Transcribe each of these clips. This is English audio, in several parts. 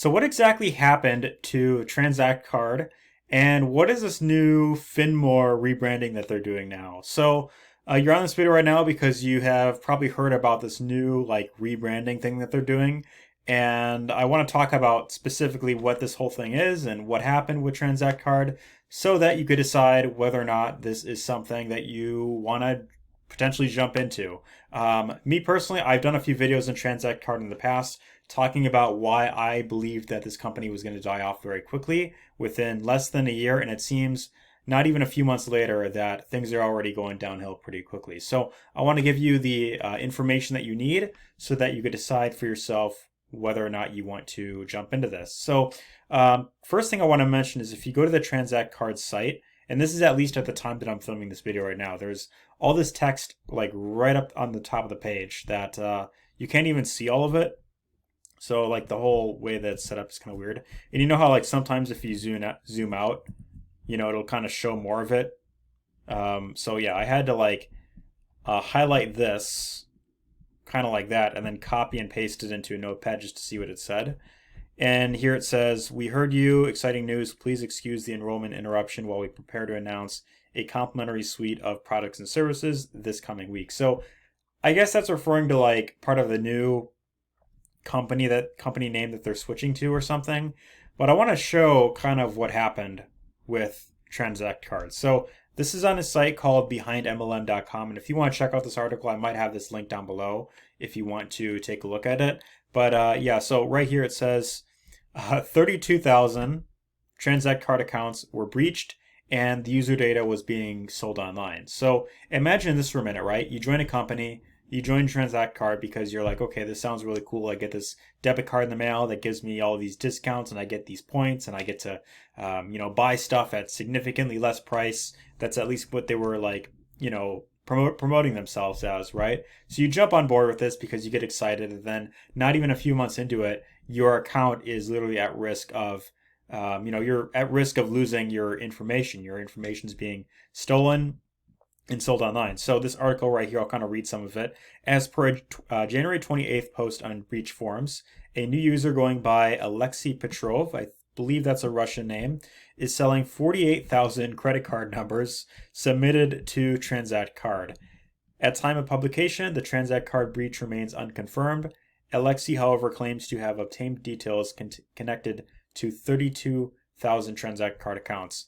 So what exactly happened to TranZactCard, and what is this new FinMore rebranding that they're doing now? You're on this video right now because you have probably heard about this new like rebranding thing that they're doing, and I want to talk about specifically what this whole thing is and what happened with TranZactCard, so that you could decide whether or not this is something that you want to potentially jump into. Me personally, I've done a few videos on TranZactCard in the past talking about why I believed that this company was going to die off very quickly within less than a year, and it seems not even a few months later that things are already going downhill pretty quickly. So I want to give you the information that you need so that you could decide for yourself whether or not you want to jump into this. First thing I want to mention is if you go to the TranZactCard site, and this is at least at the time that I'm filming this video right now, there's all this text like right up on the top of the page that you can't even see all of it. So like the whole way that it's set up is kind of weird. And you know how like sometimes if you zoom out, it'll kind of show more of it. So yeah, I had to like highlight this kind of like that and then copy and paste it into a notepad just to see what it said. And here it says, "We heard you, exciting news. Please excuse the enrollment interruption while we prepare to announce a complimentary suite of products and services this coming week." So I guess that's referring to like part of the new company name that they're switching to or something. But I want to show kind of what happened with TranZactCard. So this is on a site called behindmlm.com, and if you want to check out this article, I might have this link down below if you want to take a look at it. But yeah, so right here it says 32,000 TranZactCard accounts were breached and the user data was being sold online. So imagine this for a minute, right? You join a company, you join TranZactCard because you're like, okay, this sounds really cool. I get this debit card in the mail that gives me all these discounts and I get these points and I get to, buy stuff at significantly less price. That's at least what they were like, promoting themselves as, right? So you jump on board with this because you get excited, and then not even a few months into it, your account is literally at risk of, you're at risk of losing your information. Your information is being stolen and sold online. So this article right here, I'll kind of read some of it. As per a January 28th post on Breach Forums, a new user going by Alexei Petrov, I believe that's a Russian name, is selling 48,000 credit card numbers submitted to TranZactCard. At time of publication, the TranZactCard breach remains unconfirmed. Alexei, however, claims to have obtained details connected to 32,000 TranZactCard accounts.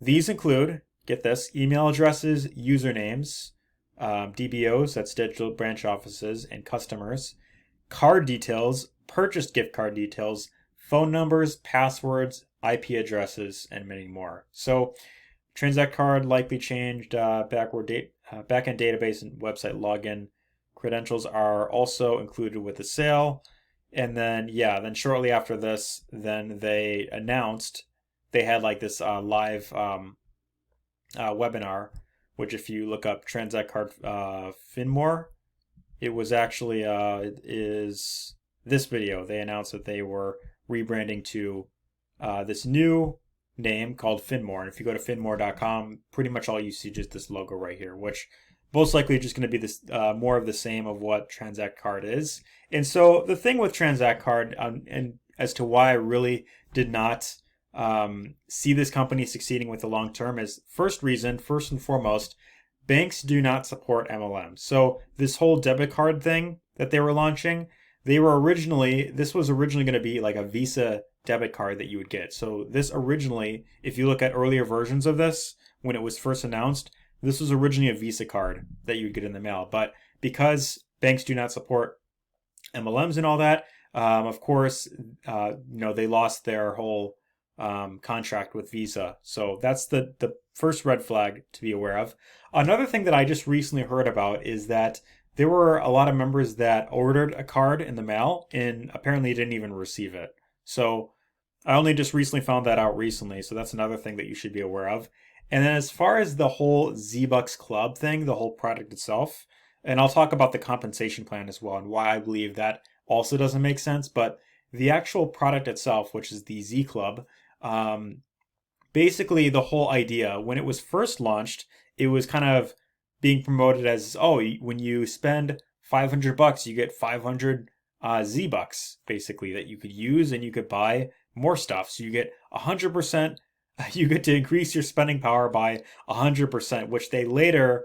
These include, get this, email addresses, usernames, DBOs, that's digital branch offices, and customers, card details, purchased gift card details, phone numbers, passwords, IP addresses, and many more. So TranZactCard likely changed backend database and website login credentials are also included with the sale. And then, then shortly after this, then they announced they had like this live webinar, which if you look up TranZactCard FinMore, it was actually is this video. They announced that they were rebranding to this new name called FinMore. And if you go to finmore.com, pretty much all you see is just this logo right here, which most likely just going to be this more of the same of what TranZactCard is. And so the thing with TranZactCard, and as to why I really did not see this company succeeding with the long term, is first and foremost, banks do not support MLMs. So this whole debit card thing that they were launching, this was originally going to be like a Visa debit card that you would get. So this originally, if you look at earlier versions of this, when it was first announced, this was originally a Visa card that you would get in the mail. But because banks do not support MLMs and all that, of course, they lost their whole contract with Visa. So that's the first red flag to be aware of. Another thing that I just recently heard about is that there were a lot of members that ordered a card in the mail and apparently didn't even receive it. So I only just recently found that out recently. So that's another thing that you should be aware of. And then as far as the whole Z-Bucks Club thing, the whole product itself, and I'll talk about the compensation plan as well and why I believe that also doesn't make sense. But the actual product itself, which is the Z Club, basically the whole idea, when it was first launched, it was kind of being promoted as, oh, when you spend $500, you get 500 Z-Bucks, basically, that you could use, and you could buy more stuff. So you get 100%, you get to increase your spending power by 100%, which they later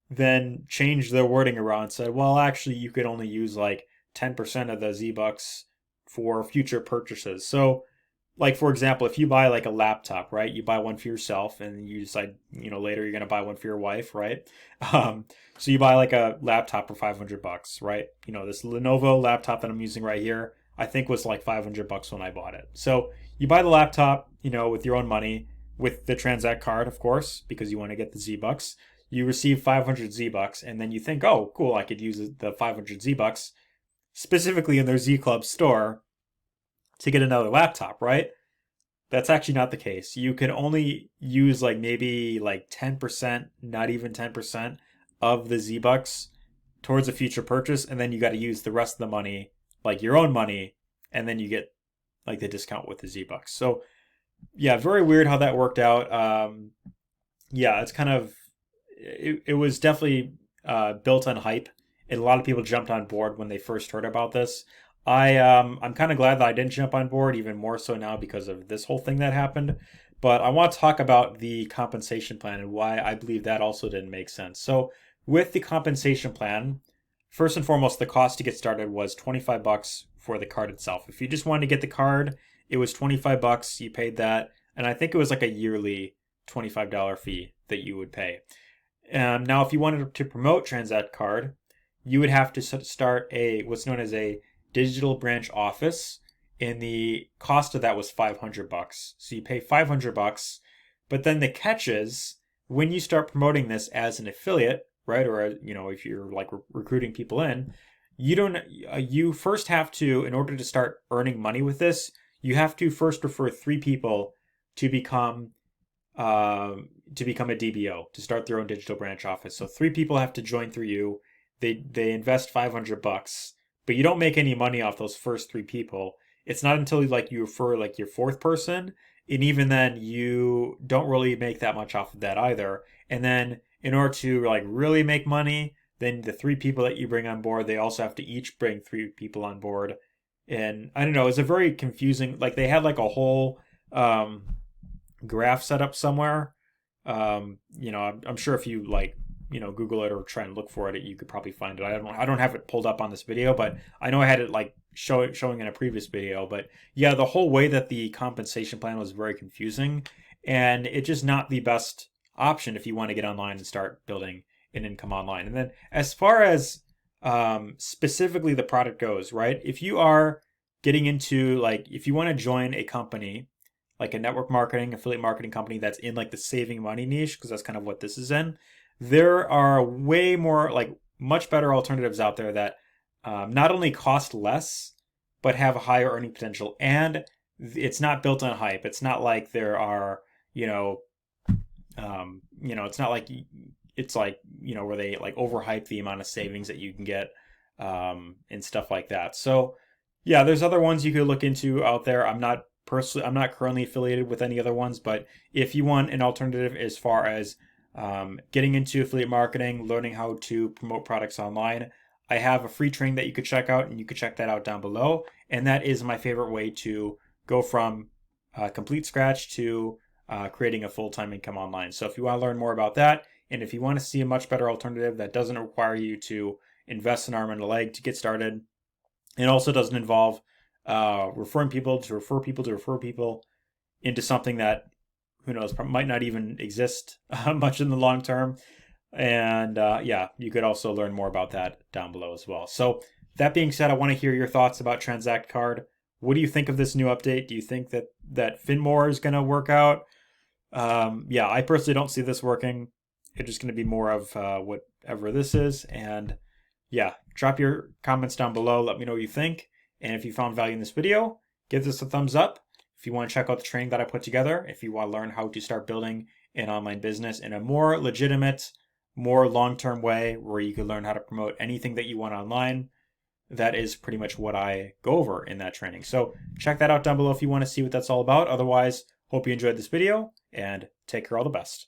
then changed their wording around and said, well, actually, you could only use like 10% of the Z-Bucks for future purchases. So, like, for example, if you buy like a laptop, right? You buy one for yourself and you decide, later you're going to buy one for your wife, right? Um, so you buy like a laptop for $500, right? This Lenovo laptop that I'm using right here, I think was like $500 when I bought it. So you buy the laptop, with your own money, with the Transact card, of course, because you want to get the Z-Bucks. You receive 500 Z-Bucks, and then you think, oh, cool, I could use the 500 Z-Bucks specifically in their Z Club store to get another laptop, right? That's actually not the case. You can only use like maybe like 10%, not even 10% of the Z-Bucks towards a future purchase, and then you got to use the rest of the money, like your own money, and then you get like the discount with the Z-Bucks. So yeah, very weird how that worked out. Yeah, it's kind of, it was definitely built on hype, and a lot of people jumped on board when they first heard about this. I'm kind of glad that I didn't jump on board, even more so now because of this whole thing that happened. But I want to talk about the compensation plan and why I believe that also didn't make sense. So with the compensation plan, first and foremost, the cost to get started was $25 for the card itself. If you just wanted to get the card, it was $25. You paid that, and I think it was like a yearly $25 fee that you would pay. Now, if you wanted to promote TranZactCard, you would have to start what's known as a digital branch office, and the cost of that was $500. So you pay $500, but then the catch is when you start promoting this as an affiliate, right? Or if you're like recruiting people in, you first have to, in order to start earning money with this, you have to first refer 3 people to become a DBO, to start their own digital branch office. So 3 people have to join through you. They invest $500, but you don't make any money off those first 3 people. It's not until you refer like your 4th person, and even then you don't really make that much off of that either. And then in order to like really make money, then the 3 people that you bring on board, they also have to each bring 3 people on board. And I don't know, it's a very confusing, like they had like a whole graph set up somewhere. I'm sure if you Google it or try and look for it, you could probably find it. I don't have it pulled up on this video, but I know I had it like showing in a previous video. But yeah, the whole way that the compensation plan was very confusing, and it's just not the best option if you want to get online and start building an income online. And then as far as specifically the product goes, right? If you are getting into if you want to join a company, like a network marketing, affiliate marketing company that's in like the saving money niche, because that's kind of what this is in, there are way more, much better alternatives out there that not only cost less, but have a higher earning potential. And it's not built on hype. It's not like there are, it's not like it's where they overhype the amount of savings that you can get and stuff like that. So yeah, there's other ones you could look into out there. I'm not currently affiliated with any other ones, but if you want an alternative as far as getting into affiliate marketing, learning how to promote products online, I have a free training that you could check out, and you could check that out down below. And that is my favorite way to go from complete scratch to creating a full-time income online. So if you want to learn more about that, and if you want to see a much better alternative that doesn't require you to invest an arm and a leg to get started, it also doesn't involve referring people to refer people to refer people into something that, who knows, might not even exist much in the long term. And yeah, you could also learn more about that down below as well. So that being said, I want to hear your thoughts about TranZactCard. What do you think of this new update? Do you think that FinMore is going to work out? Yeah, I personally don't see this working. It's just going to be more of whatever this is. And yeah, drop your comments down below. Let me know what you think. And if you found value in this video, give this a thumbs up. If you want to check out the training that I put together, if you want to learn how to start building an online business in a more legitimate, more long-term way where you can learn how to promote anything that you want online, that is pretty much what I go over in that training. So check that out down below if you want to see what that's all about. Otherwise, hope you enjoyed this video, and take care, all the best.